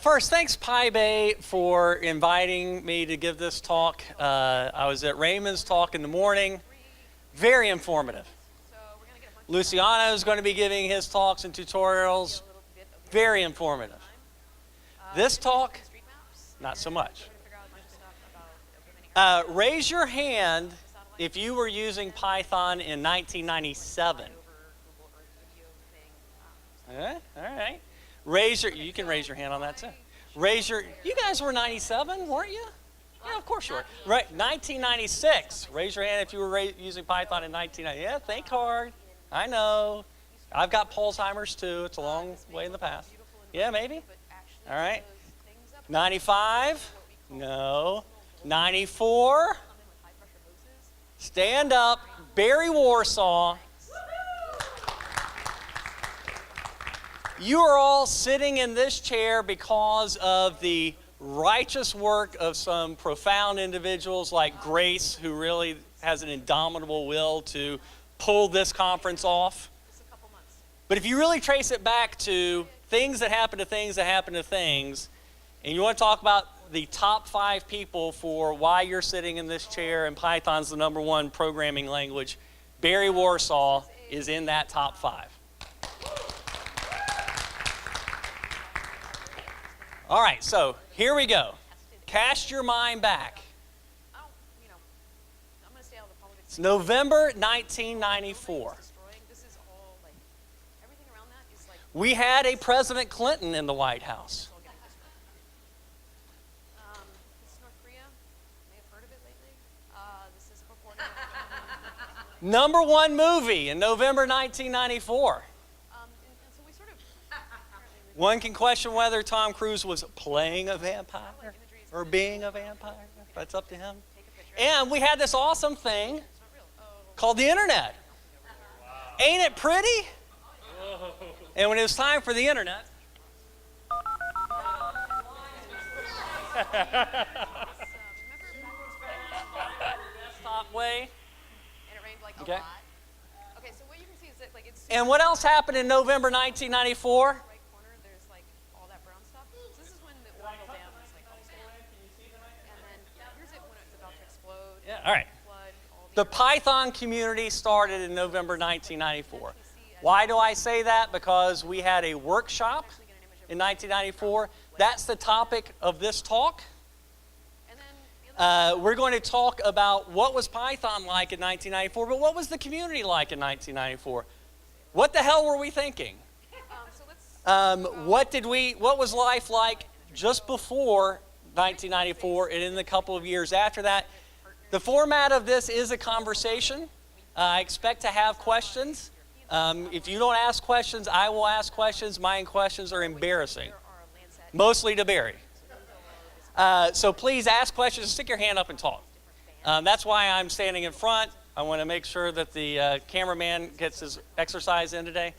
First, thanks PyBay for inviting me to give this talk. I was at Raymond's talk in the morning. Very informative. Luciano is going to be giving his talks and tutorials. Very informative. This talk, not so much. Raise your hand if you were using Python in 1997. All right. You can raise your hand on that too. You guys were 97, weren't you? Yeah, of course you were. Right, 1996. Raise your hand if you were using Python in 1990. Yeah, think hard. I know. I've got Alzheimer's too. It's a long way in the past. Yeah, maybe. All right. 95? No. 94? Stand up. Barry Warsaw. You are all sitting in this chair because of the righteous work of some profound individuals like Grace, who really has an indomitable will to pull this conference off. But if you really trace it back to things that happen to things that happen to things, and you want to talk about the top 5 people for why you're sitting in this chair and Python's the #1 programming language, Barry Warsaw is in that top 5. All right, so here we go. Cast your mind back. It's November 1994. We had a President Clinton in the White House. #1 movie in November 1994. One can question whether Tom Cruise was playing a vampire or being a vampire. That's up to him. And we had this awesome thing called the internet. Ain't it pretty? And when it was time for the internet, desktop way. Okay. And what else happened in November 1994? Yeah, all right. The Python community started in November 1994. Why do I say that? Because we had a workshop in 1994. That's the topic of this talk. We're going to talk about what was Python like in 1994, but what was the community like in 1994? What the hell were we thinking? What was life like just before 1994 and in the couple of years after that? The format of this is a conversation. I expect to have questions. If you don't ask questions, I will ask questions. My questions are embarrassing, mostly to Barry. So please ask questions. Stick your hand up and talk. That's why I'm standing in front. I want to make sure that the cameraman gets his exercise in today,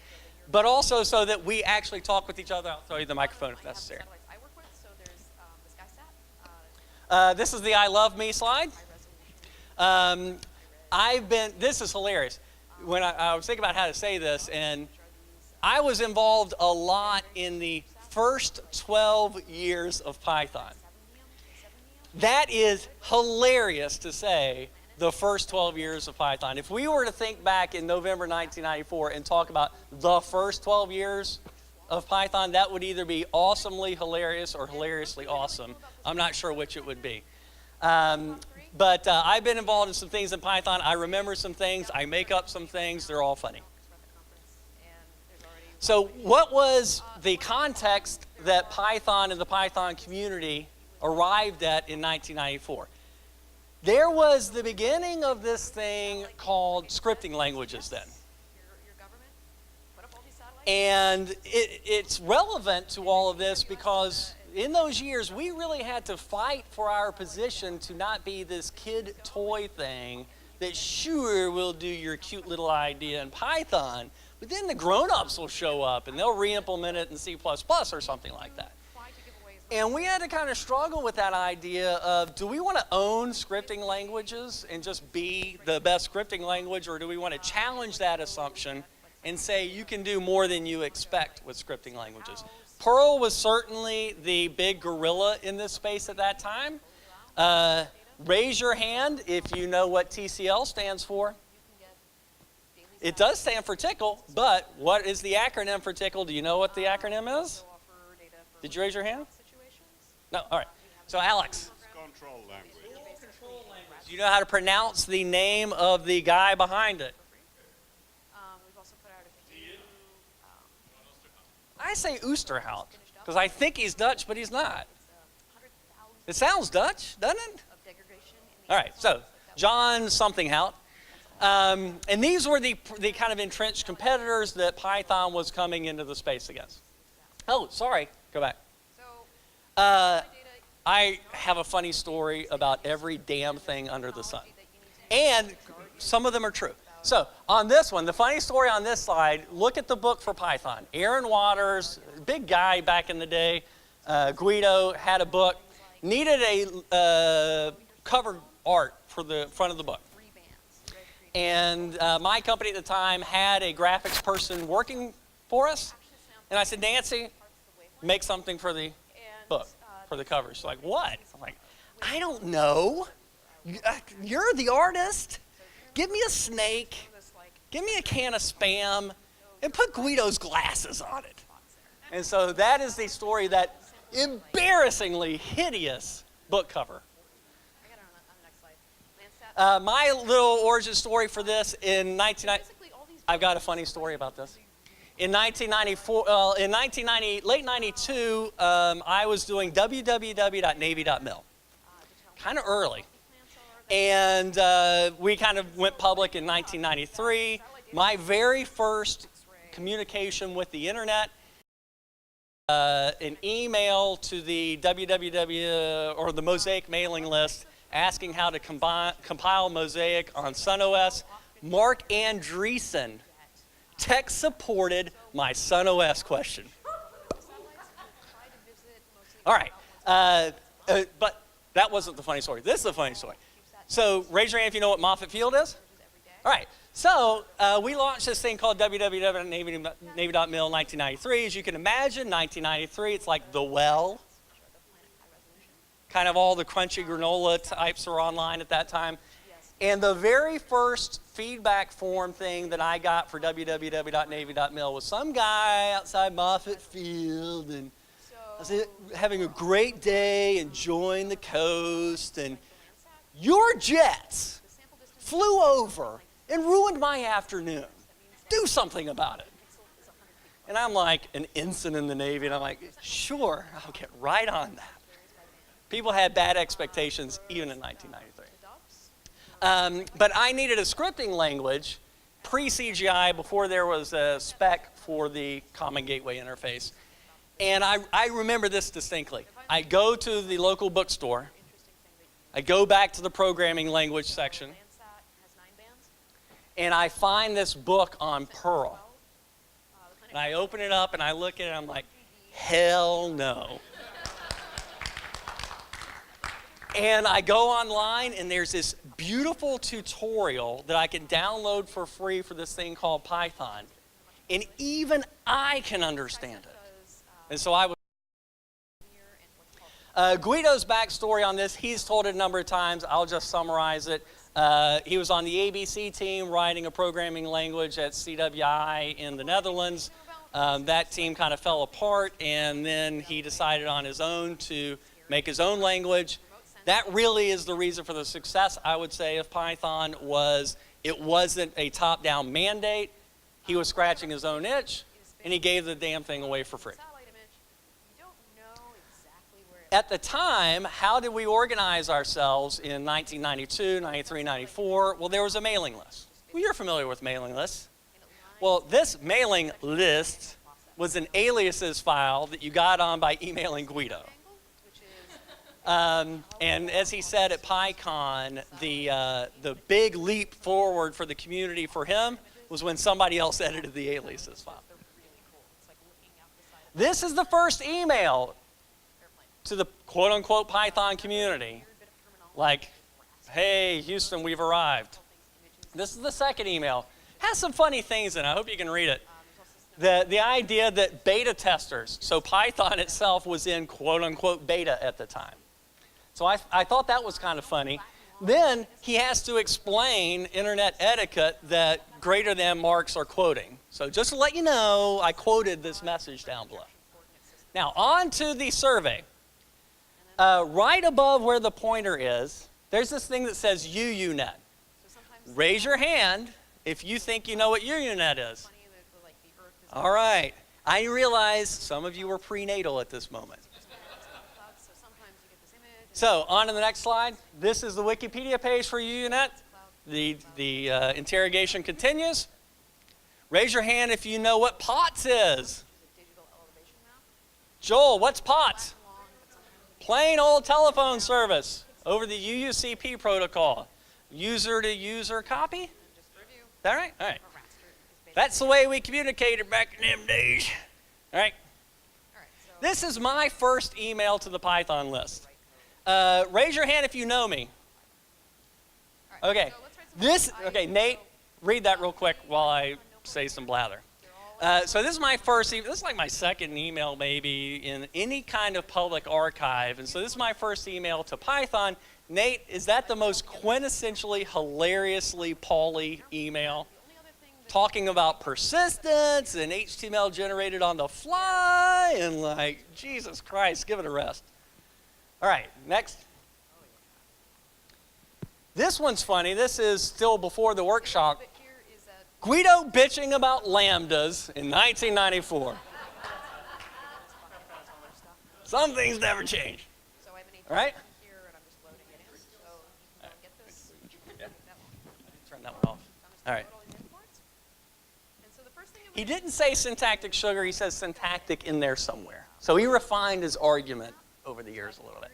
but also so that we actually talk with each other. I'll throw you the microphone if necessary. This is the I Love Me slide. This is hilarious. When I was thinking about how to say this, and I was involved a lot in the first 12 years of Python. That is hilarious to say, the first 12 years of Python. If we were to think back in November 1994 and talk about the first 12 years of Python, that would either be awesomely hilarious or hilariously awesome. I'm not sure which it would be. But I've been involved in some things in Python. I remember some things. I make up some things. They're all funny. So what was the context that Python and the Python community arrived at in 1994? There was the beginning of this thing called scripting languages then. And it's relevant to all of this because in those years, we really had to fight for our position to not be this kid toy thing that sure will do your cute little idea in Python, but then the grown-ups will show up and they'll re-implement it in C++ or something like that. And we had to kind of struggle with that idea of, do we want to own scripting languages and just be the best scripting language, or do we want to challenge that assumption and say you can do more than you expect with scripting languages? Perl was certainly the big gorilla in this space at that time. Raise your hand if you know what TCL stands for. It does stand for tickle, but what is the acronym for tickle? Do you know what the acronym is? Did you raise your hand? No, all right. So Alex. Control language. Do you know how to pronounce the name of the guy behind it? I say Oosterhout, because I think he's Dutch, but he's not. It sounds Dutch, doesn't it? All right, so John something Hout. And these were the kind of entrenched competitors that Python was coming into the space against. Oh, sorry, go back. I have a funny story about every damn thing under the sun. And some of them are true. So on this one, the funny story on this slide, look at the book for Python. Aaron Waters, big guy back in the day, Guido had a book, needed a cover art for the front of the book. And my company at the time had a graphics person working for us. And I said, Nancy, make something for the book, for the cover. She's like, what? I'm like, I don't know. You're the artist. Give me a snake, give me a can of Spam, and put Guido's glasses on it. And so that is the story, that embarrassingly hideous book cover. My little origin story for this in 1990, I've got a funny story about this. In 1994, late 92, I was doing www.navy.mil, kind of early. And we kind of went public in 1993. My very first communication with the internet, an email to the www or the Mosaic mailing list asking how to compile Mosaic on SunOS. Mark Andreessen tech supported my SunOS question. All right, but that wasn't the funny story. This is the funny story. So raise your hand if you know what Moffett Field is. All right, so we launched this thing called www.navy.mil in 1993. As you can imagine, 1993, it's like the well. Kind of all the crunchy granola types are online at that time. And the very first feedback form thing that I got for www.navy.mil was some guy outside Moffett Field, and I was having a great day, enjoying the coast, and your jets flew over and ruined my afternoon. Do something about it. And I'm like an ensign in the Navy, and I'm like, sure, I'll get right on that. People had bad expectations even in 1993. But I needed a scripting language pre-CGI, before there was a spec for the Common Gateway Interface. And I remember this distinctly. I go to the local bookstore. I go back to the programming language section, and I find this book on Perl. And I open it up and I look at it and I'm like, hell no. And I go online and there's this beautiful tutorial that I can download for free for this thing called Python. And even I can understand it. And so I was Guido's backstory on this, he's told it a number of times. I'll just summarize it. He was on the ABC team writing a programming language at CWI in the Netherlands. That team kind of fell apart, and then he decided on his own to make his own language. That really is the reason for the success, I would say, of Python. Was it wasn't a top-down mandate. He was scratching his own itch, and he gave the damn thing away for free. At the time, how did we organize ourselves in 1992, 93, 94? Well, there was a mailing list. Well, you're familiar with mailing lists. Well, this mailing list was an aliases file that you got on by emailing Guido. And as he said at PyCon, the big leap forward for the community for him was when somebody else edited the aliases file. This is the first email to the quote-unquote Python community, like, hey, Houston, we've arrived. This is the second email. Has some funny things in it. I hope you can read it. The idea that beta testers, so Python itself was in quote unquote beta at the time. So I thought that was kind of funny. Then he has to explain internet etiquette that greater than marks are quoting. So just to let you know, I quoted this message down below. Now on to the survey. Right above where the pointer is, there's this thing that says UUNet. Raise your hand if you think you know what UUNet is. All right. I realize some of you were prenatal at this moment. So on to the next slide. This is the Wikipedia page for UUNet. The interrogation continues. Raise your hand if you know what POTS is. Joel, what's POTS? Plain old telephone service over the UUCP protocol. User-to-user copy? Is that right? All right. That's the way we communicated back in them days. All right. This is my first email to the Python list. Raise your hand if you know me. Okay. Okay, Nate, read that real quick while I say some blather. So this is my first, this is like my second email maybe in any kind of public archive. And so this is my first email to Python. Nate, is that the most quintessentially, hilariously Pauly email? Talking about persistence and HTML generated on the fly and like, Jesus Christ, give it a rest. All right, next. This one's funny. This is still before the workshop. Guido bitching about lambdas in 1994. Some things never change. All right? Turn that one off. All right. He didn't say syntactic sugar. He says syntactic in there somewhere. So he refined his argument over the years a little bit.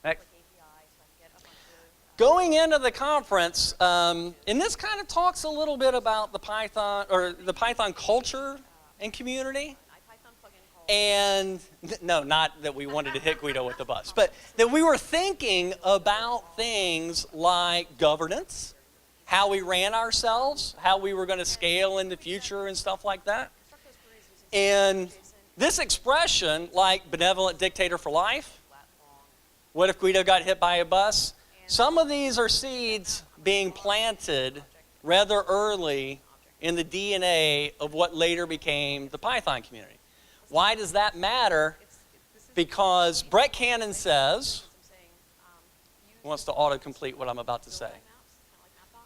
Next. Going into the conference, and this kind of talks a little bit about the Python culture and community. And no, not that we wanted to hit Guido with the bus, but that we were thinking about things like governance, how we ran ourselves, how we were going to scale in the future and stuff like that. And this expression, like benevolent dictator for life, what if Guido got hit by a bus? Some of these are seeds being planted rather early in the DNA of what later became the Python community. Why does that matter? Because Brett Cannon says, he wants to autocomplete what I'm about to say.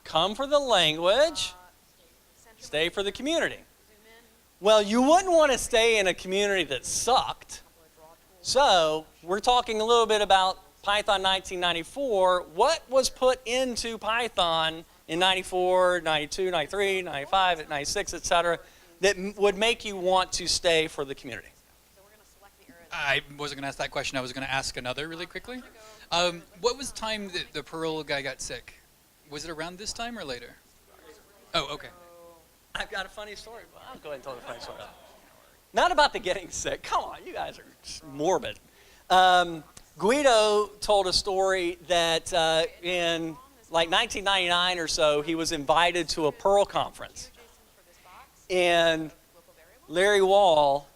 Come for the language, stay for the community. Well, you wouldn't want to stay in a community that sucked. So we're talking a little bit about Python 1994. What was put into Python in 94, 92, 93, 95, 96, etc., that would make you want to stay for the community? I wasn't going to ask that question. I was going to ask another really quickly. What was the time that the Perl guy got sick? Was it around this time or later? Oh, okay. I've got a funny story. Well, I'll go ahead and tell the funny story. Not about the getting sick. Come on, you guys are morbid. Guido told a story that in like 1999 or so, he was invited to a Perl conference. And Larry Wall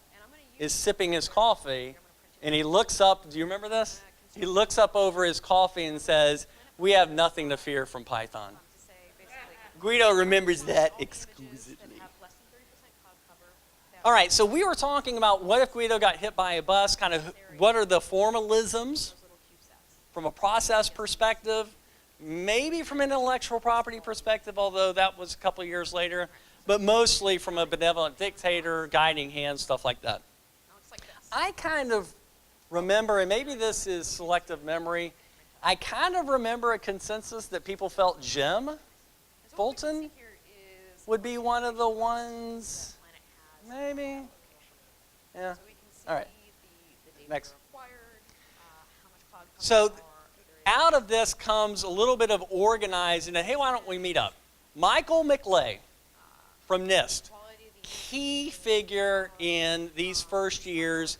is sipping his coffee, and he looks up. Do you remember this? He looks up over his coffee and says, "We have nothing to fear from Python." Guido remembers that exquisitely. All right, so we were talking about what if Guido got hit by a bus, kind of what are the formalisms from a process perspective, maybe from an intellectual property perspective, although that was a couple of years later, but mostly from a benevolent dictator, guiding hand, stuff like that. I kind of remember, and maybe this is selective memory, I kind of remember a consensus that people felt Jim Fulton would be one of the ones. Maybe. Yeah. All right. Next. So out of this comes a little bit of organizing. Hey, why don't we meet up? Michael McLay from NIST, key figure in these first years.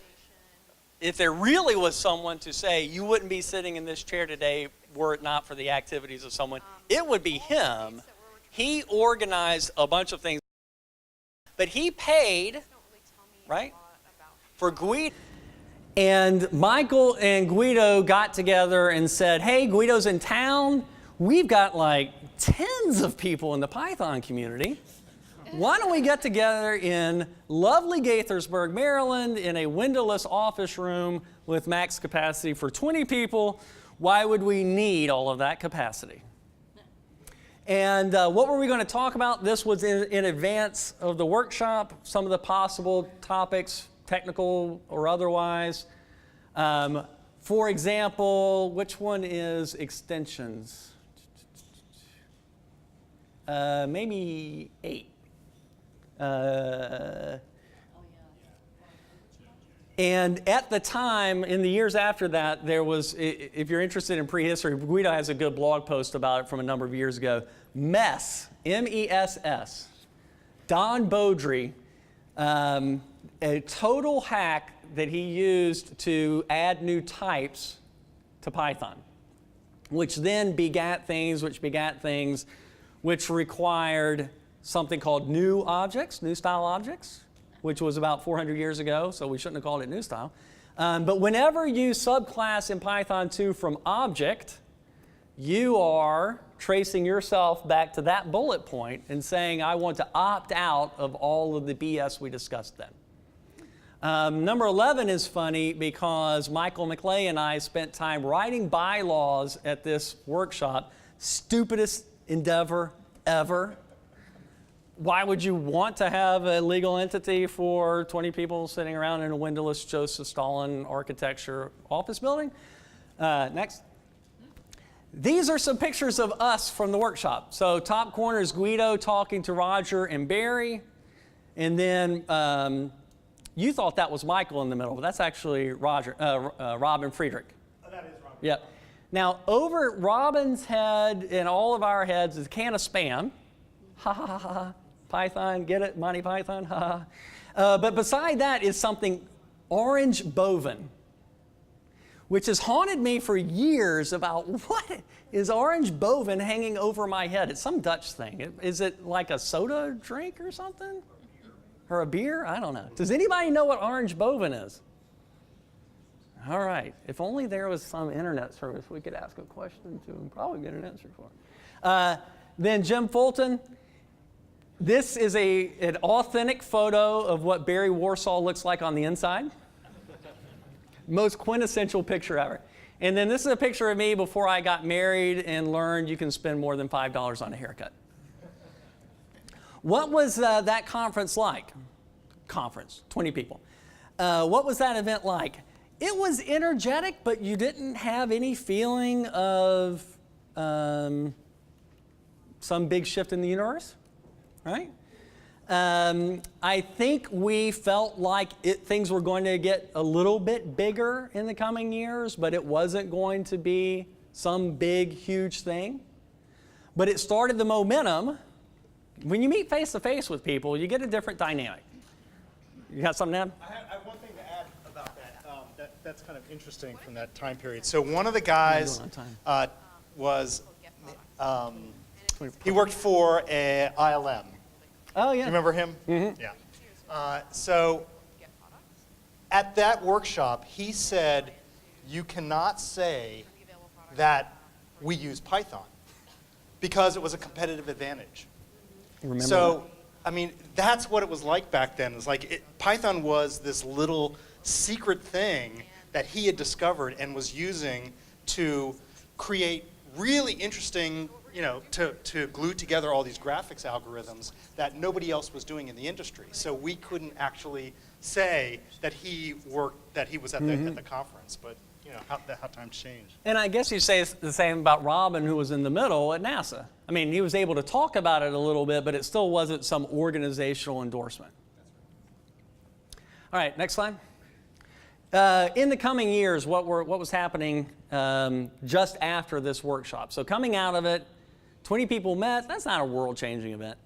If there really was someone to say, you wouldn't be sitting in this chair today were it not for the activities of someone, it would be him. He organized a bunch of things. But he paid right? For Guido. And Michael and Guido got together and said, hey, Guido's in town. We've got like tens of people in the Python community. Why don't we get together in lovely Gaithersburg, Maryland, in a windowless office room with max capacity for 20 people? Why would we need all of that capacity? And what were we going to talk about? This was in advance of the workshop, some of the possible topics, technical or otherwise. For example, which one is extensions? Maybe 8. And at the time, in the years after that, there was, if you're interested in prehistory, Guido has a good blog post about it from a number of years ago. MESS, M-E-S-S, Don Beaudry, a total hack that he used to add new types to Python, which then begat things, which required something called new objects, new style objects, which was about 400 years ago, so we shouldn't have called it new style. But whenever you subclass in Python 2 from object, you are tracing yourself back to that bullet point and saying, I want to opt out of all of the BS we discussed then. Number 11 is funny because Michael McClay and I spent time writing bylaws at this workshop. Stupidest endeavor ever. Why would you want to have a legal entity for 20 people sitting around in a windowless Joseph Stalin architecture office building? Next. These are some pictures of us from the workshop. So top corner is Guido talking to Roger and Barry. And then you thought that was Michael in the middle, but that's actually Robin Friedrich. Oh, that is Robin. Yep. Now, over Robin's head and all of our heads is a can of Spam. Ha ha ha ha. Python, get it? Monty Python, ha ha. But beside that is something orange bovine, which has haunted me for years about what is orange bovine hanging over my head. It's some Dutch thing. Is it like a soda drink or something? Or a beer? I don't know. Does anybody know what orange bovine is? All right. If only there was some internet service we could ask a question to and probably get an answer for. Then Jim Fulton. This is an authentic photo of what Barry Warsaw looks like on the inside. Most quintessential picture ever. And then this is a picture of me before I got married and learned you can spend more than $5 on a haircut. What was that conference like? Conference, 20 people. What was that event like? It was energetic, but you didn't have any feeling of some big shift in the universe, right? I think we felt like things were going to get a little bit bigger in the coming years, but it wasn't going to be some big, huge thing. But it started the momentum. When you meet face-to-face with people, you get a different dynamic. You got something to add? I have one thing to add about that. That's kind of interesting from that time period. So one of the guys was, he worked for ILM. Oh, yeah. You remember him? Mm-hmm. Yeah. So at that workshop, he said, you cannot say that we use Python because it was a competitive advantage. Remember so, that? I mean, that's what it was like back then. It's like Python was this little secret thing that he had discovered and was using to create really interesting, to glue together all these graphics algorithms that nobody else was doing in the industry. So we couldn't actually say that he was at the conference, but how times change. And I guess you say the same about Robin, who was in the middle at NASA. I mean, he was able to talk about it a little bit, but it still wasn't some organizational endorsement. All right, next slide. In the coming years, what was happening just after this workshop? So coming out of it, 20 people met. That's not a world-changing event.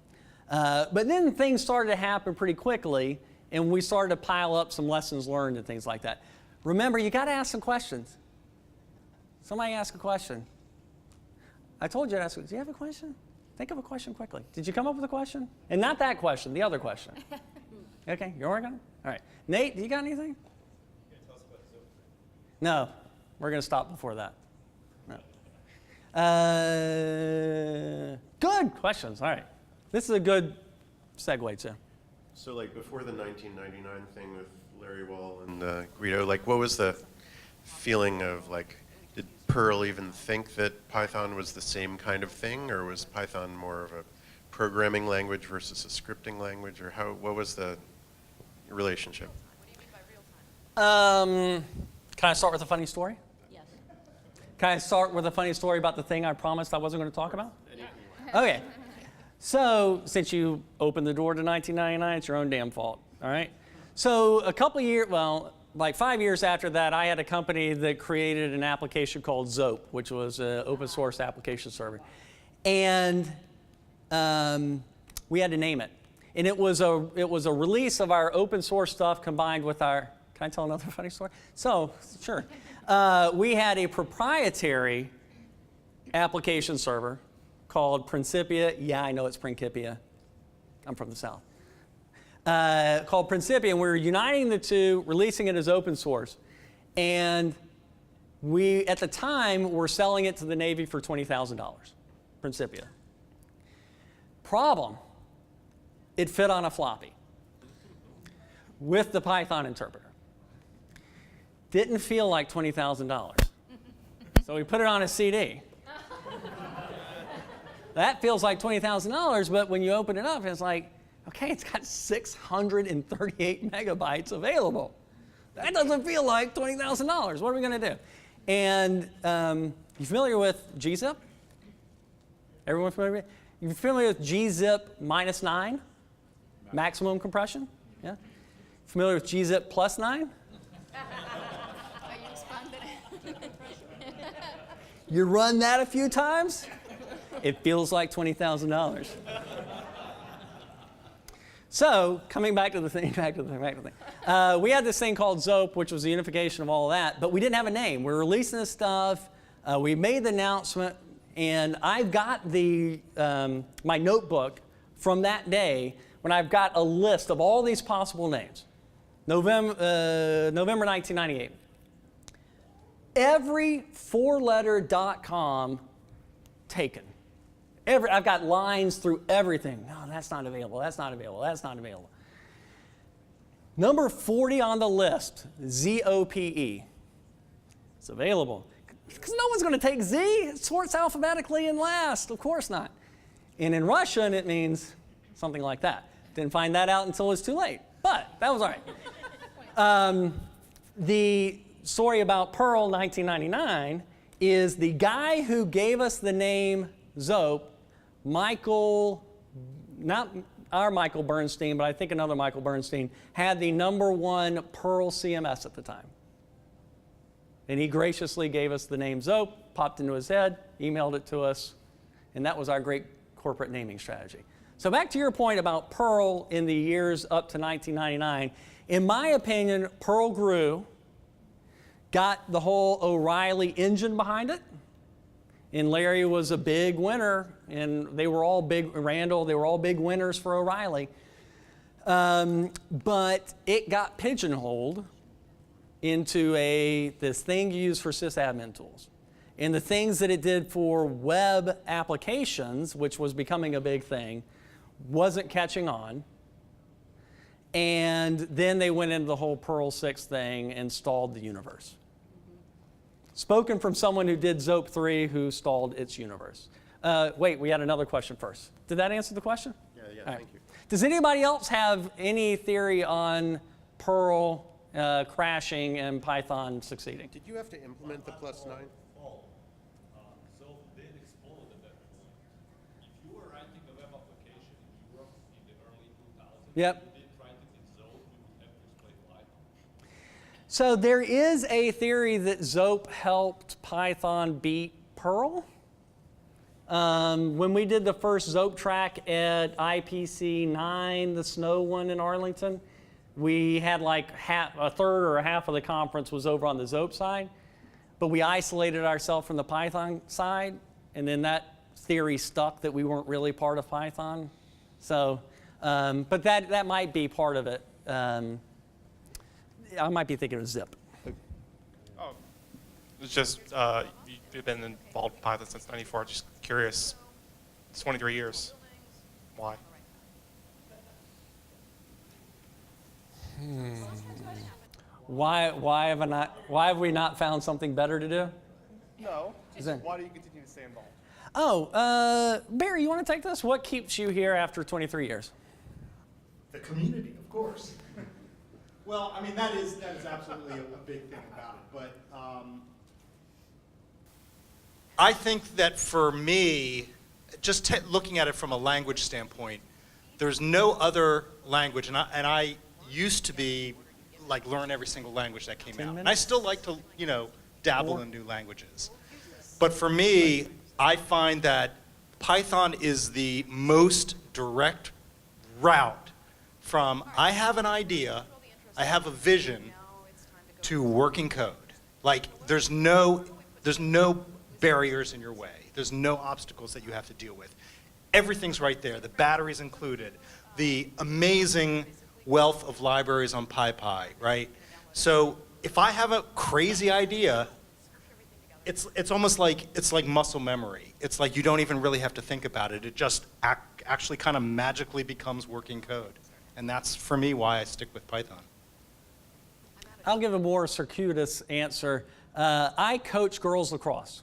But then things started to happen pretty quickly, and we started to pile up some lessons learned and things like that. Remember, you got to ask some questions. Somebody ask a question. I told you to ask. Do you have a question? Think of a question quickly. Did you come up with a question? And not that question, the other question. Okay, you're working on it? All right. Nate, do you got anything? No, we're going to stop before that. No. Good questions. All right. This is a good segue, too. So, like, before the 1999 thing with Larry Wall and Guido, like, what was the feeling of, like, did Perl even think that Python was the same kind of thing, or was Python more of a programming language versus a scripting language, or what was the relationship? Can I start with a funny story? Yes. Can I start with a funny story about the thing I promised I wasn't going to talk about? Okay. So, since you opened the door to 1999, it's your own damn fault, all right? So, a couple of years, well, like 5 years after that, I had a company that created an application called Zope, which was an open source application server. And we had to name it. And it was a release of our open source stuff combined with our, can I tell another funny story? So, sure. We had a proprietary application server called Principia. Yeah, I know it's Principia. I'm from the South. Called Principia, and we were uniting the two, releasing it as open source. And we, at the time, were selling it to the Navy for $20,000, Principia. Problem, it fit on a floppy with the Python interpreter. Didn't feel like $20,000. So we put it on a CD. That feels like $20,000, but when you open it up, it's like, okay, it's got 638 megabytes available. That doesn't feel like $20,000. What are we going to do? And you familiar with gzip? Everyone familiar with it? You familiar with gzip -9? Maximum compression? Yeah. Familiar with gzip +9? You run that a few times, it feels like $20,000. So, coming back to the thing, we had this thing called Zope, which was the unification of all of that, but we didn't have a name. We were releasing this stuff, we made the announcement, and I've got my notebook from that day when I've got a list of all these possible names. November 1998. Every four-letter .com taken. I've got lines through everything. No, that's not available, that's not available, that's not available. Number 40 on the list, ZOPE. It's available. Because no one's going to take Z. It sorts alphabetically in last. Of course not. And in Russian, it means something like that. Didn't find that out until it was too late. But that was all right. The story about Perl 1999 is the guy who gave us the name Zope, Michael, not our Michael Bernstein, but I think another Michael Bernstein, had the #1 Perl CMS at the time. And he graciously gave us the name Zope, popped into his head, emailed it to us, and that was our great corporate naming strategy. So back to your point about Perl in the years up to 1999, in my opinion, Perl grew, got the whole O'Reilly engine behind it, and Larry was a big winner, and they were all big, Randall, they were all big winners for O'Reilly. But it got pigeonholed into this thing you use for sysadmin tools. And the things that it did for web applications, which was becoming a big thing, wasn't catching on. And then they went into the whole Perl 6 thing and stalled the universe. Spoken from someone who did Zope 3 who stalled its universe. Wait, we had another question first. Did that answer the question? Yeah, All right. thank you. Does anybody else have any theory on Perl crashing and Python succeeding? Did you have to implement the +9? So they exploded at that point. If you were writing a web application in Europe in the early 2000s, Yep. you didn't write it in Zope, you would have to explain Python. So there is a theory that Zope helped Python beat Perl. When we did the first Zope track at IPC 9, the snow one in Arlington, we had like a third or a half of the conference was over on the Zope side, but we isolated ourselves from the Python side, and then that theory stuck that we weren't really part of Python. So, but that might be part of it. I might be thinking of zip. Oh, it's just you've been involved in Python since '94. Just curious. It's 23 years. Why? Why have we not found something better to do? No. Is there- Why do you continue to stay involved? Oh, Barry, you want to take this? What keeps you here after 23 years? The community, of course. Well, I mean, that is absolutely a big thing about it. But I think that for me, just looking at it from a language standpoint, there's no other language, and I used to be like learn every single language that came 10 out, and I minutes? still like to dabble in new languages. But for me, I find that Python is the most direct route from I have an idea, I have a vision, to working code. Like there's no barriers in your way. There's no obstacles that you have to deal with. Everything's right there. The battery's included. The amazing wealth of libraries on PyPy, right? So if I have a crazy idea, it's almost like it's like muscle memory. It's like you don't even really have to think about it. It just actually kind of magically becomes working code. And that's, for me, why I stick with Python. I'll give a more circuitous answer. I coach girls lacrosse,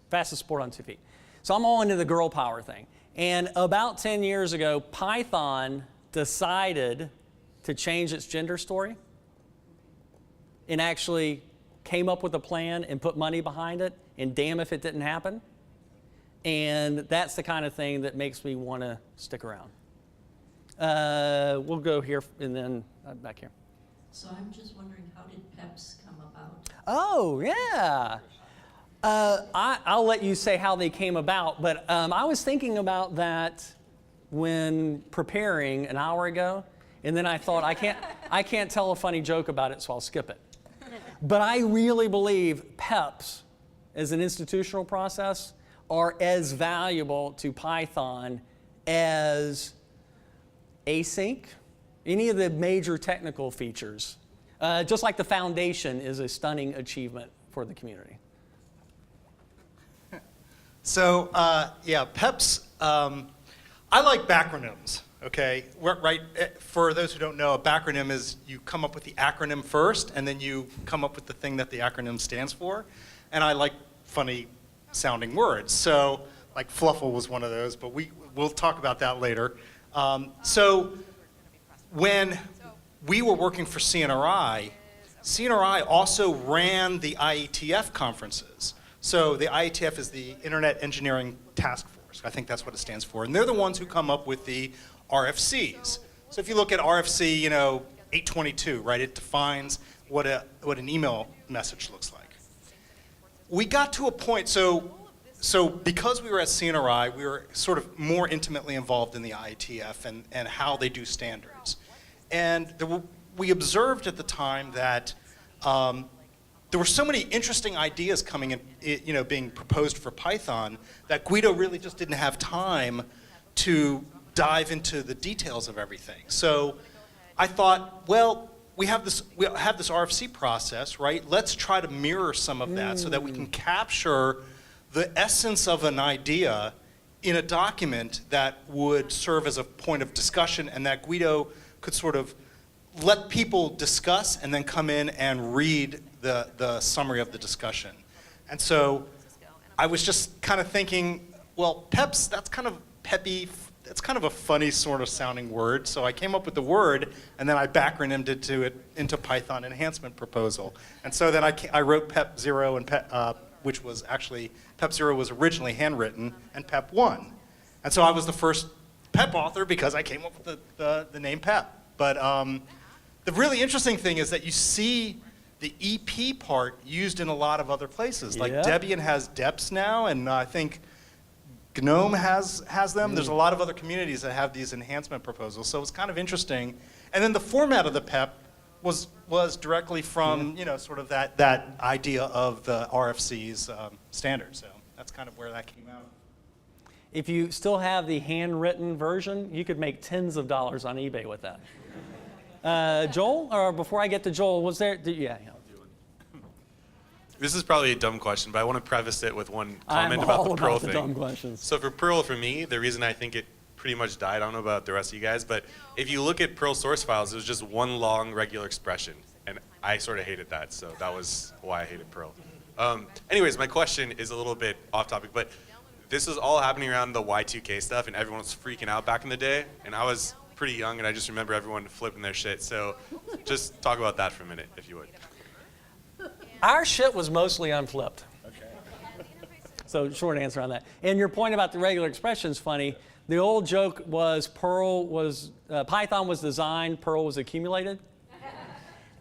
fastest sport on 2 feet. So I'm all into the girl power thing. And about 10 years ago, Python decided to change its gender story and actually came up with a plan and put money behind it, and damn if it didn't happen. And that's the kind of thing that makes me want to stick around. We'll go here and then back here. So I'm just wondering, how did PEPs come about? Oh, yeah. I'll let you say how they came about, but I was thinking about that when preparing an hour ago, and then I thought, I can't tell a funny joke about it, so I'll skip it. But I really believe PEPs, as an institutional process, are as valuable to Python as async, any of the major technical features. Just like the foundation is a stunning achievement for the community. So, yeah, PEPs, I like backronyms, okay? Right, for those who don't know, a backronym is you come up with the acronym first, and then you come up with the thing that the acronym stands for. And I like funny sounding words. So, like Fluffle was one of those, but we'll talk about that later. So, when we were working for CNRI also ran the IETF conferences. So the IETF is the Internet Engineering Task Force. I think that's what it stands for. And they're the ones who come up with the RFCs. So if you look at RFC, 822, right, it defines what an email message looks like. We got to a point, so because we were at CNRI, we were sort of more intimately involved in the IETF and how they do standards. And we observed at the time that there were so many interesting ideas coming in, being proposed for Python, that Guido really just didn't have time to dive into the details of everything. So I thought, well, we have this RFC process, right? Let's try to mirror some of that so that we can capture the essence of an idea in a document that would serve as a point of discussion, and that Guido could sort of let people discuss and then come in and read the summary of the discussion. And so I was just kind of thinking, well, PEPs, that's kind of peppy, that's kind of a funny sort of sounding word. So I came up with the word, and then I backronymed it into Python enhancement proposal. And so then I wrote PEP 0, and which was actually, PEP 0 was originally handwritten, and PEP 1. And so I was the first PEP author because I came up with the name PEP. But the really interesting thing is that you see the EP part used in a lot of other places. Like Debian has DEPs now, and I think GNOME has them. There's a lot of other communities that have these enhancement proposals. So it's kind of interesting. And then the format of the PEP was directly from sort of that idea of the RFC's standard. So that's kind of where that came out. If you still have the handwritten version, you could make tens of dollars on eBay with that. Joel, or before I get to Joel, was there? Yeah. This is probably a dumb question, but I want to preface it with one comment I'm about all the Perl about the thing. dumb questions. So for Perl, for me, the reason I think it pretty much died, I don't know about the rest of you guys, but if you look at Perl source files, it was just one long regular expression, and I sort of hated that, so that was why I hated Perl. Anyways, my question is a little bit off topic, but this was all happening around the Y2K stuff, and everyone was freaking out back in the day, and I was pretty young, and I just remember everyone flipping their shit, so just talk about that for a minute, if you would. Our shit was mostly unflipped. So short answer on that. And your point about the regular expression is funny. The old joke was Python was designed, Perl was accumulated.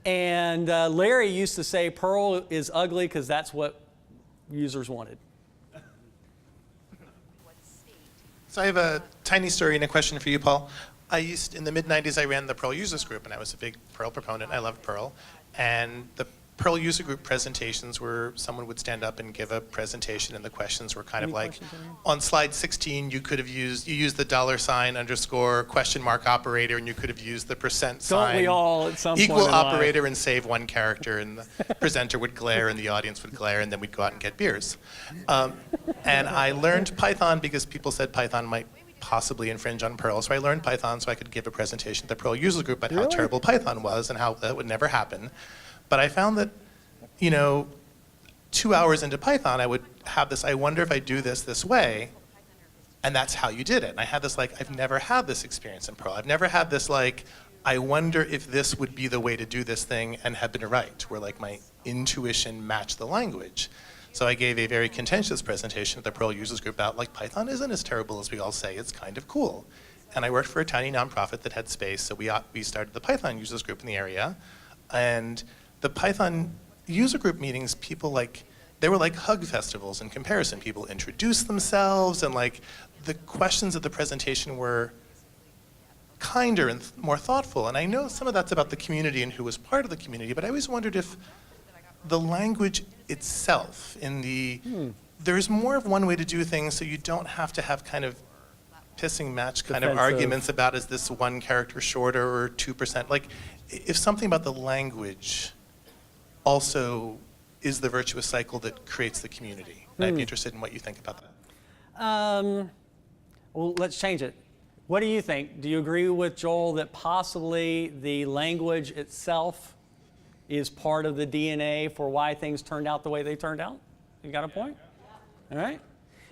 And Larry used to say Perl is ugly because that's what users wanted. So I have a tiny story and a question for you, Paul. In the mid-90s, I ran the Perl users group, and I was a big Perl proponent. I loved Perl. And the Perl user group presentations where someone would stand up and give a presentation, and the questions were kind of like, on slide 16, you used the $_ operator, and you could have used the % sign. Don't we all at some equal point in operator life? And save one character, and the presenter would glare, and the audience would glare, and then we'd go out and get beers. And I learned Python because people said Python might possibly infringe on Perl. So I learned Python so I could give a presentation to the Perl user group about how terrible Python was and how that would never happen. But I found that, 2 hours into Python, I would have this, I wonder if I do this way, and that's how you did it. And I had this I've never had this experience in Perl. I've never had this I wonder if this would be the way to do this thing and have been right, where my intuition matched the language. So I gave a very contentious presentation at the Perl users group about Python isn't as terrible as we all say, it's kind of cool. And I worked for a tiny nonprofit that had space, so we started the Python users group in the area. And the Python user group meetings, people they were like hug festivals in comparison. People introduced themselves, and the questions of the presentation were kinder and more thoughtful. And I know some of that's about the community and who was part of the community, but I always wondered if the language itself, there's more of one way to do things, so you don't have to have kind of pissing match kind of arguments about is this one character shorter or 2%. If something about the language also is the virtuous cycle that creates the community. I'd be interested in what you think about that. Well, let's change it. What do you think? Do you agree with Joel that possibly the language itself is part of the DNA for why things turned out the way they turned out? You got a point? All right.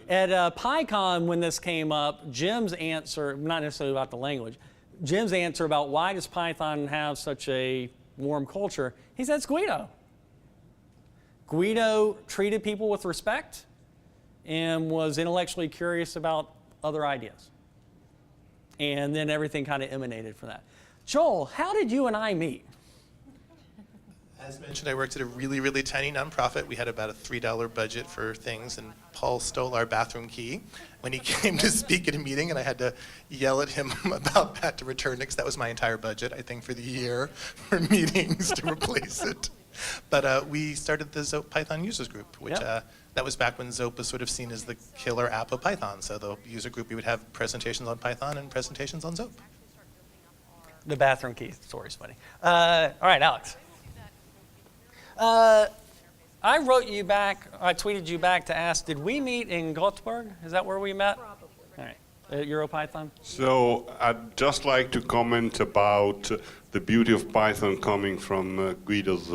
At PyCon, when this came up, Jim's answer, not necessarily about the language, Jim's answer about why does Python have such a warm culture, he said it's Guido. Guido treated people with respect and was intellectually curious about other ideas. And then everything kind of emanated from that. Joel, how did you and I meet? As mentioned, I worked at a really, really tiny nonprofit. We had about a $3 budget for things, and Paul stole our bathroom key when he came to speak at a meeting, and I had to yell at him about that to return it, because that was my entire budget, I think, for the year for meetings to replace it. But we started the Zope Python users group, which that was back when Zope was sort of seen as the killer app of Python. So the user group, we would have presentations on Python and presentations on Zope. The bathroom key story's funny. All right, Alex. I wrote you back, I tweeted you back to ask, did we meet in Göteborg? Is that where we met? Probably. All right. At EuroPython? So I'd just like to comment about the beauty of Python coming from Guido's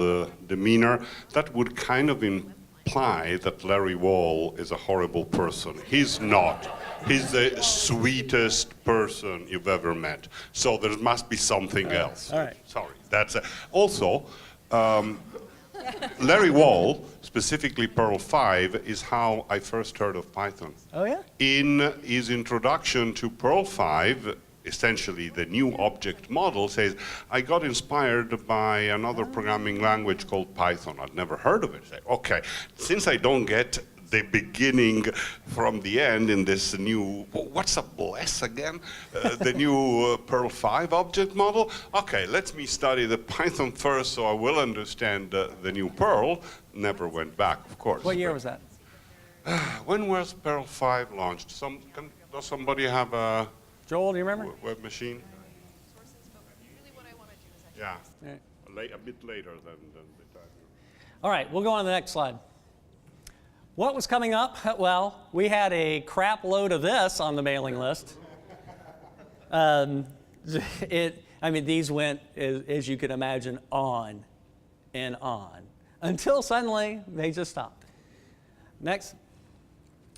demeanor. That would kind of imply that Larry Wall is a horrible person. He's not. He's the sweetest person you've ever met. So there must be something else. All right. Sorry. That's also. Larry Wall, specifically Perl 5, is how I first heard of Python. Oh, yeah? In his introduction to Perl 5, essentially the new object model, says, I got inspired by another programming language called Python. I'd never heard of it. I say, okay, since I don't get the beginning from the end in this new, what's a bless again? The new Perl 5 object model. Okay, let me study the Python first so I will understand the new Perl. Never went back, of course. What year was that? When was Perl 5 launched? Does somebody have a Joel, do you remember? web machine? Yeah. Right. A bit later than the time. All right, we'll go on to the next slide. What was coming up? Well, we had a crap load of this on the mailing list. These went, as you can imagine, on and on until suddenly they just stopped. Next.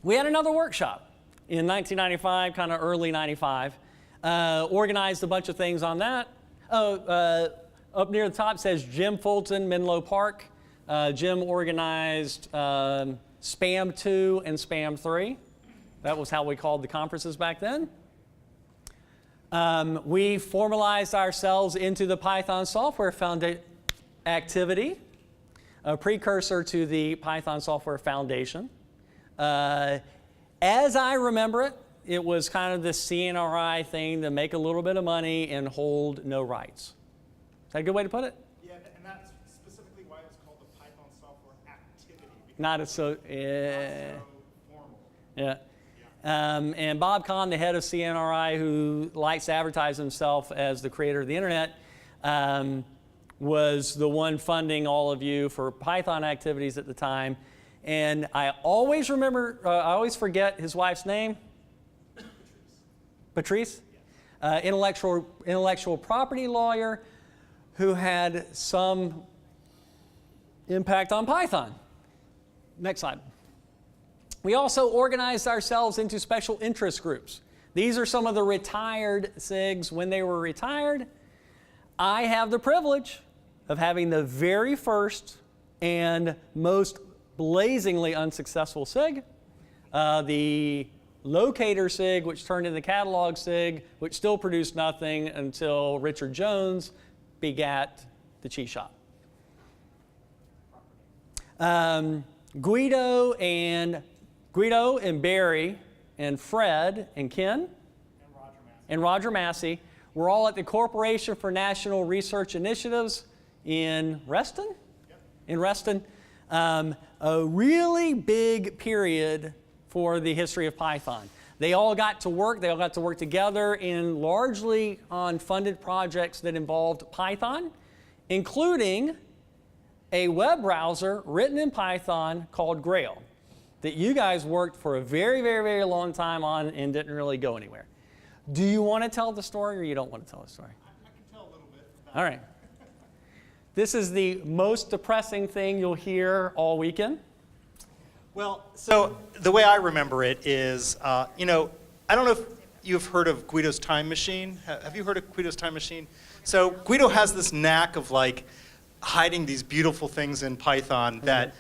We had another workshop in 1995, kind of early 95. Organized a bunch of things on that. Up near the top says Jim Fulton, Menlo Park. Jim organized Spam 2 and Spam 3. That was how we called the conferences back then. We formalized ourselves into the Python Software activity, a precursor to the Python Software Foundation. As I remember it, it was kind of this CNRI thing to make a little bit of money and hold no rights. Is that a good way to put it? Yeah, and that's specifically why it's called the Python Software Activity. Not as so, Not so formal. yeah. And Bob Kahn, the head of CNRI, who likes to advertise himself as the creator of the internet, was the one funding all of you for Python activities at the time. And I always remember, I always forget his wife's name. Patrice? Intellectual property lawyer who had some impact on Python. Next slide. We also organized ourselves into special interest groups. These are some of the retired SIGs. When they were retired, I have the privilege of having the very first and most blazingly unsuccessful SIG, the locator SIG, which turned into the catalog SIG, which still produced nothing until Richard Jones begat the cheat shop. Guido and Barry and Fred and Ken and Roger Massey were all at the Corporation for National Research Initiatives in Reston? Yep. In Reston. A really big period for the history of Python. They all got to work. They all got to work together in largely on funded projects that involved Python, including a web browser written in Python called Grail that you guys worked for a very, very, very long time on and didn't really go anywhere. Do you want to tell the story or you don't want to tell the story? I can tell a little bit about All right. This is the most depressing thing you'll hear all weekend. Well, so the way I remember it is, I don't know if you've heard of Guido's time machine. Have you heard of Guido's time machine? So Guido has this knack of like hiding these beautiful things in Python that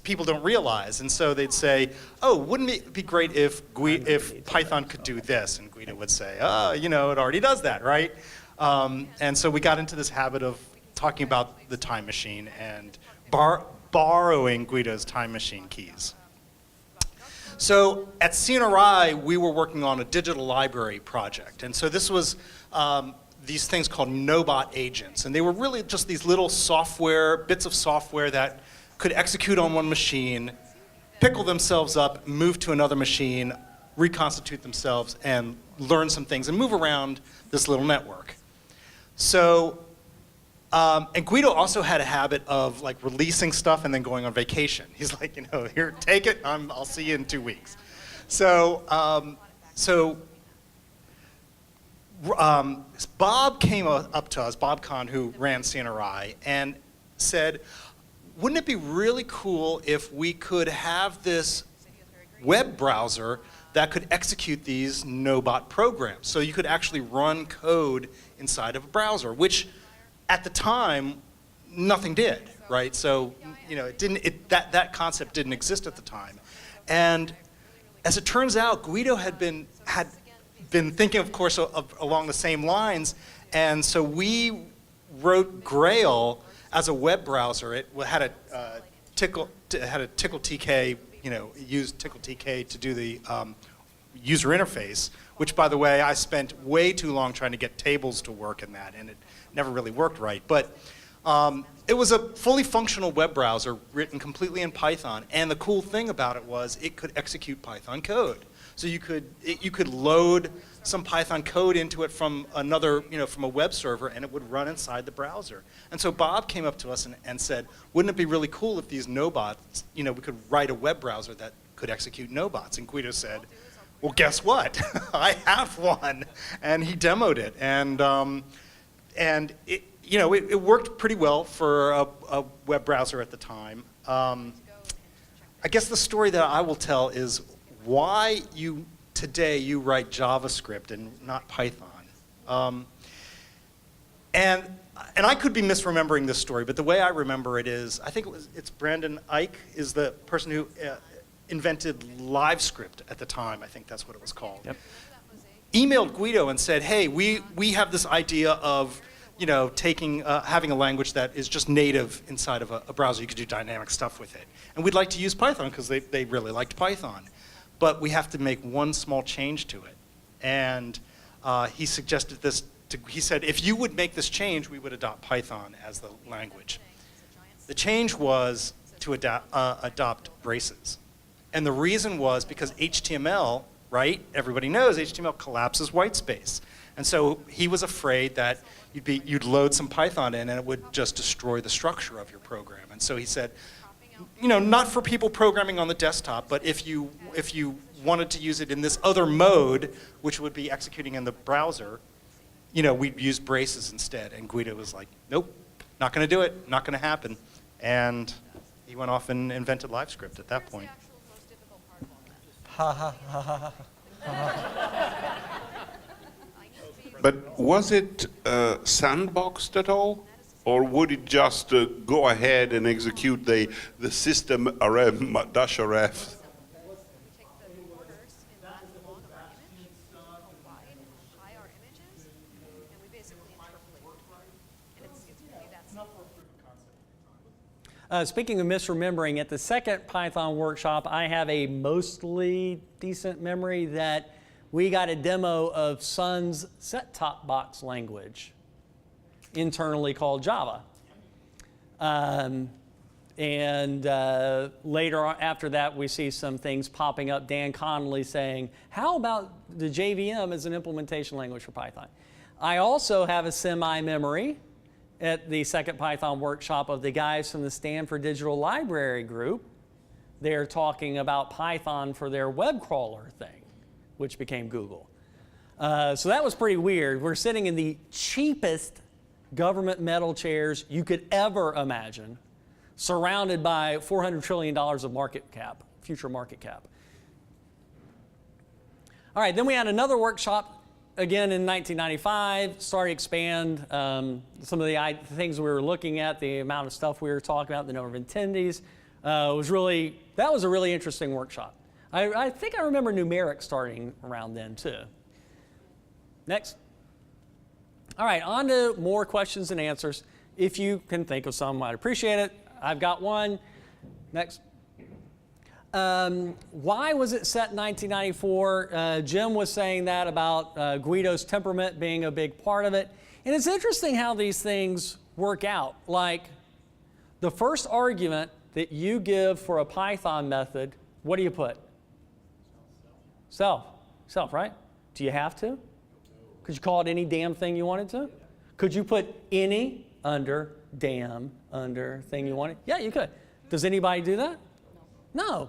people don't realize. And so they'd say, oh, wouldn't it be great if Python could do this? And Guido would say, oh, it already does that, right? And so we got into this habit of talking about the time machine and borrowing Guido's time machine keys. So at CNRI, we were working on a digital library project. And so this was these things called Nobot agents. And they were really just these little bits of software that could execute on one machine, pickle themselves up, move to another machine, reconstitute themselves, and learn some things and move around this little network. So, and Guido also had a habit of like releasing stuff and then going on vacation. He's like, here, take it, I'll see you in 2 weeks. So, Bob came up to us, Bob Kahn, who ran CNRI, and said, wouldn't it be really cool if we could have this web browser that could execute these Nobot programs? So you could actually run code inside of a browser, which at the time, nothing did, right? So, that concept didn't exist at the time. And as it turns out, Guido had been thinking, of course, along the same lines. And so we wrote Grail as a web browser. It had a Tickle TK, used Tickle TK to do the user interface, which, by the way, I spent way too long trying to get tables to work in that, and it never really worked right. But it was a fully functional web browser written completely in Python, and the cool thing about it was it could execute Python code. So you could load some Python code into it from another, from a web server, and it would run inside the browser. And so Bob came up to us and said, wouldn't it be really cool if these no-bots, we could write a web browser that could execute no-bots? And Guido said, well, guess what? I have one. And he demoed it. And it worked pretty well for a web browser at the time. I guess the story that I will tell is why today you write JavaScript and not Python. And I could be misremembering this story, but the way I remember it is, I think it's Brandon Ike is the person who invented LiveScript at the time. I think that's what it was called. Yep. Emailed Guido and said, hey, we have this idea of having a language that is just native inside of a browser. You could do dynamic stuff with it. And we'd like to use Python because they really liked Python. But we have to make one small change to it. And he suggested this. He said, if you would make this change, we would adopt Python as the language. The change was to adopt braces. And the reason was because HTML, right? Everybody knows HTML collapses white space. And so he was afraid that you'd load some Python in and it would just destroy the structure of your program. And so he said, not for people programming on the desktop, but if you wanted to use it in this other mode, which would be executing in the browser, we'd use braces instead. And Guido was like, nope, not going to do it, not going to happen. And he went off and invented LiveScript at that point. But was it sandboxed at all? Or would it just go ahead and execute the system rm -rf? Speaking of misremembering, at the second Python workshop, I have a mostly decent memory that we got a demo of Sun's set-top box language, internally called Java. Later on, after that, we see some things popping up. Dan Connolly saying, how about the JVM as an implementation language for Python? I also have a semi-memory at the second Python workshop of the guys from the Stanford Digital Library group. They're talking about Python for their web crawler thing, which became Google. So that was pretty weird. We're sitting in the cheapest government metal chairs you could ever imagine, surrounded by $400 trillion of market cap, future market cap. All right, then we had another workshop again in 1995, started to expand some of the things we were looking at, the amount of stuff we were talking about, the number of attendees. That was a really interesting workshop. I think I remember numeric starting around then too. Next. All right, on to more questions and answers. If you can think of some, I'd appreciate it. I've got one. Next. Why was it set in 1994? Jim was saying that about Guido's temperament being a big part of it. And it's interesting how these things work out. Like the first argument that you give for a Python method, what do you put? Self. Self, right? Do you have to? Could you call it any damn thing you wanted to? Could you put any under damn under thing you wanted? Yeah, you could. Does anybody do that? No.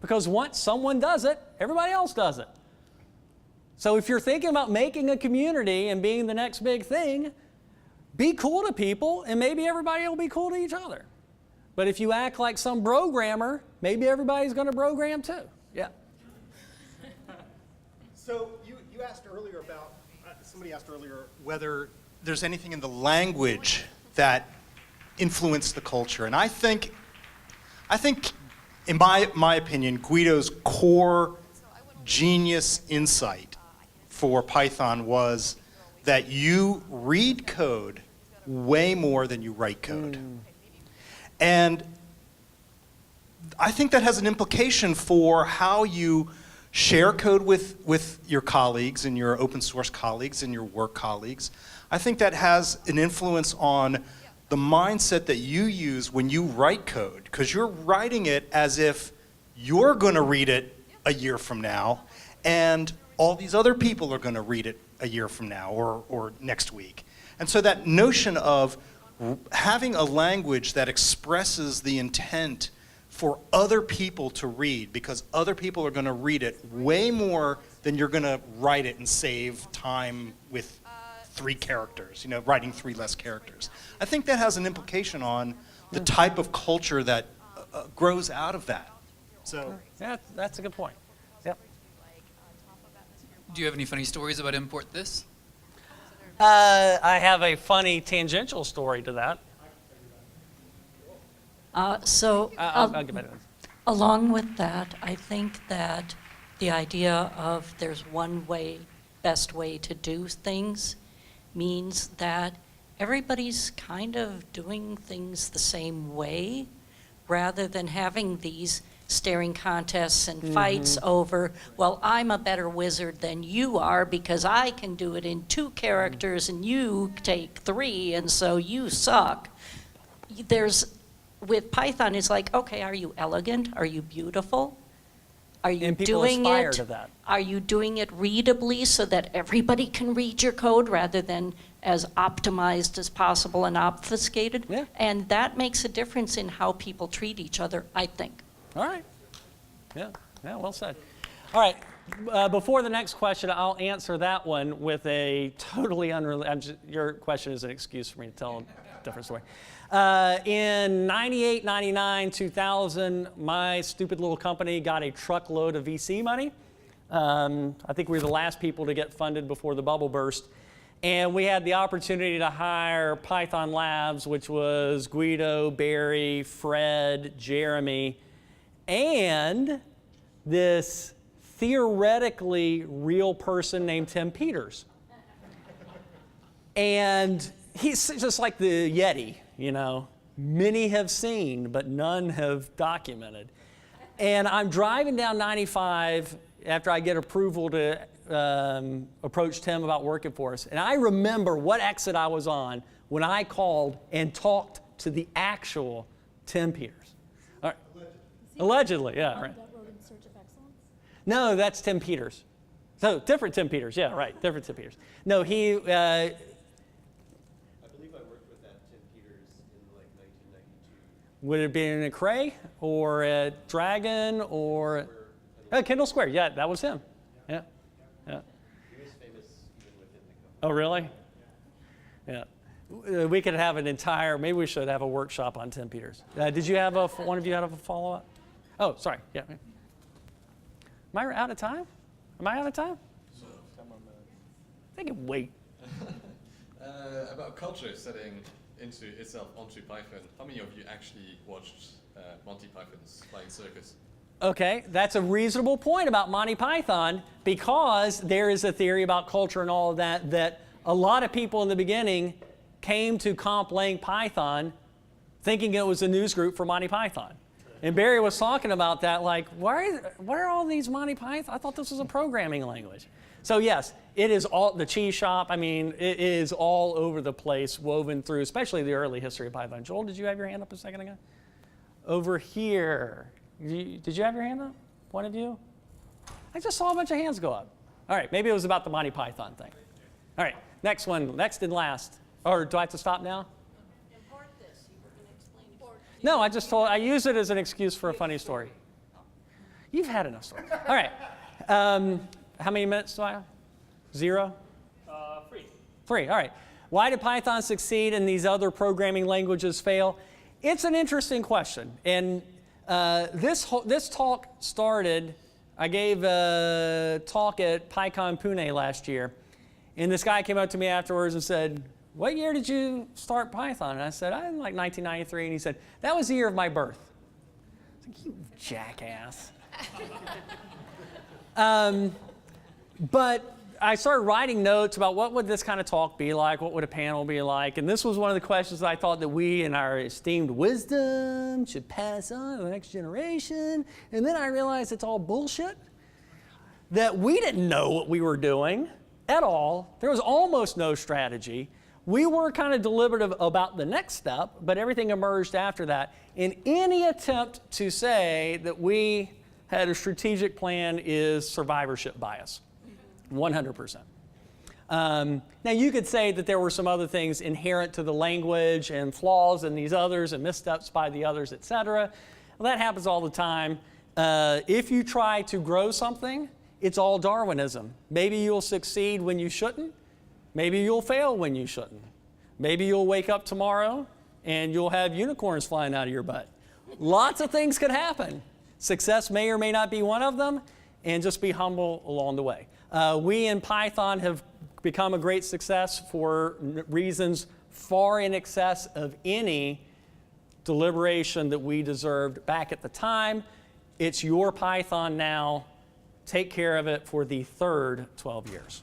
Because once someone does it, everybody else does it. So if you're thinking about making a community and being the next big thing, be cool to people and maybe everybody will be cool to each other. But if you act like some programmer, maybe everybody's going to program too. Yeah. So you asked earlier about, somebody asked earlier whether there's anything in the language that influenced the culture. And I think in my opinion, Guido's core genius insight for Python was that you read code way more than you write code. And I think that has an implication for how you share code with your colleagues and your open source colleagues and your work colleagues. I think that has an influence on the mindset that you use when you write code, because you're writing it as if you're going to read it a year from now, and all these other people are going to read it a year from now or next week. And so that notion of having a language that expresses the intent for other people to read, because other people are going to read it way more than you're going to write it and save time with 3 characters, writing 3 less characters. I think that has an implication on the type of culture that grows out of that. So Yeah, that's a good point. Yep. Do you have any funny stories about import this? I have a funny tangential story to that. I'll get back to that. Along with that, I think that the idea of there's one way, best way to do things means that everybody's kind of doing things the same way rather than having these staring contests and fights over, well, I'm a better wizard than you are because I can do it in 2 characters and you take 3 and so you suck. With Python, it's like, okay, are you elegant? Are you beautiful? Are you And people doing aspire it? to that. Are you doing it readably so that everybody can read your code rather than as optimized as possible and obfuscated? Yeah. And that makes a difference in how people treat each other, I think. All right. Yeah, well said. All right, before the next question, I'll answer that one with a totally unrelated, your question is an excuse for me to tell a different story. In 98, 99, 2000, my stupid little company got a truckload of VC money. I think we were the last people to get funded before the bubble burst. And we had the opportunity to hire Python Labs, which was Guido, Barry, Fred, Jeremy, and this theoretically real person named Tim Peters. And he's just like the Yeti, Many have seen, but none have documented. And I'm driving down 95 after I get approval to approach Tim about working for us. And I remember what exit I was on when I called and talked to the actual Tim Peters. All right. Allegedly, yeah, right. That road in search of excellence? No, that's Tim Peters. So different Tim Peters, yeah, right, different Tim Peters. No, he. I believe I worked with that Tim Peters in like 1992. Would it have been at Cray or at Dragon or Kendall Square? Yeah, that was him. Yeah, yeah. He was famous even within the company. Oh, really? Yeah. We could have an entire. Maybe we should have a workshop on Tim Peters. Did you have one of you have a follow-up? Oh, sorry. Yeah. Am I out of time? Am I out of time? I can wait. About culture setting into itself onto Python, how many of you actually watched Monty Python's Flying Circus? Okay, that's a reasonable point about Monty Python because there is a theory about culture and all of that that a lot of people in the beginning came to comp lang Python thinking it was a news group for Monty Python. And Barry was talking about that, like, what are all these Monty Python? I thought this was a programming language. So yes, it is all, the cheese shop, I mean, it is all over the place, woven through, especially the early history of Python. Joel, did you have your hand up a second ago? Over here. Did you have your hand up? One of you? I just saw a bunch of hands go up. All right, maybe it was about the Monty Python thing. All right, next one, next and last. Or do I have to stop now? Import this. You were going to explain. No, I use it as an excuse for a funny story. You've had enough stories. All right. How many minutes do I have? 0? 3. 3, all right. Why did Python succeed and these other programming languages fail? It's an interesting question. And this talk started, I gave a talk at PyCon Pune last year. And this guy came up to me afterwards and said, what year did you start Python? And I said, in like 1993. And he said, that was the year of my birth. I was like, you jackass. But I started writing notes about what would this kind of talk be like, what would a panel be like, and this was one of the questions that I thought that we in our esteemed wisdom should pass on to the next generation. And then I realized it's all bullshit, that we didn't know what we were doing at all. There was almost no strategy. We were kind of deliberative about the next step, but everything emerged after that. And any attempt to say that we had a strategic plan is survivorship bias. 100%. Now, you could say that there were some other things inherent to the language and flaws in these others and missteps by the others, et cetera. Well, that happens all the time. If you try to grow something, it's all Darwinism. Maybe you'll succeed when you shouldn't. Maybe you'll fail when you shouldn't. Maybe you'll wake up tomorrow and you'll have unicorns flying out of your butt. Lots of things could happen. Success may or may not be one of them, and just be humble along the way. We in Python have become a great success for reasons far in excess of any deliberation that we deserved back at the time. It's your Python now. Take care of it for the third 12 years.